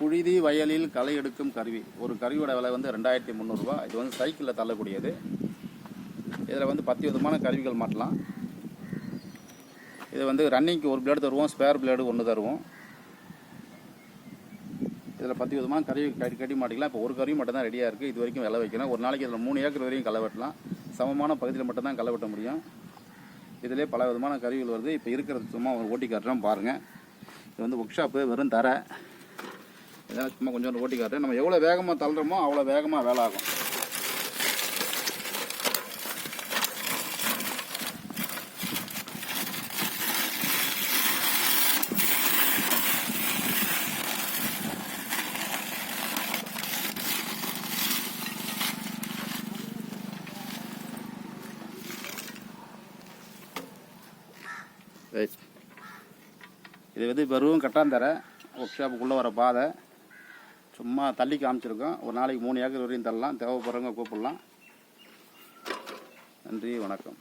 புழுதி வயலில் களை எடுக்கும் கருவி. ஒரு கருவியோட விலை வந்து 2300 ரூபா. இது வந்து சைக்கிளில் தள்ளக்கூடியது. இதில் வந்து 10 விதமான கருவிகள் மாட்டலாம். இது வந்து ரன்னிங்க்கு ஒரு பிளேடு தருவோம், ஸ்பேர் பிளேடு ஒன்று தருவோம். இதில் 10 விதமான கருவி கட்டி மாட்டிக்கலாம். இப்போ ஒரு கருவி மட்டும் தான் ரெடியாக இருக்குது. இது வரைக்கும் விலை வைக்கணும். ஒரு நாளைக்கு இதில் 3 ஏக்கர் வரையும் களை வெட்டலாம். சமமான பகுதியில் மட்டும்தான் களை வெட்ட முடியும். இதிலே பல விதமான கருவிகள் வருது. இப்போ இருக்கிறது சும்மா ஓட்டி காட்டுறோம் பாருங்கள். இது வந்து ஒர்க் ஷாப்பு, வெறும் தர. இதெல்லாம் சும்மா கொஞ்சம் ஓட்டி காட்டுறேன். நம்ம எவ்வளோ வேகமாக தள்ளுறோமோ அவ்வளோ வேகமாக வேலை ஆகும். இது வந்து வெறும் கட்டாந்தரை, ஒர்க் ஷாப்புக்குள்ளே வர பாதை. சும்மா தள்ளி காமிச்சிருக்கோம். ஒரு நாளைக்கு 3 ஏக்கர் வரையும் தள்ளலாம். தேவைப்படுறவங்க கூப்பிடலாம். நன்றி, வணக்கம்.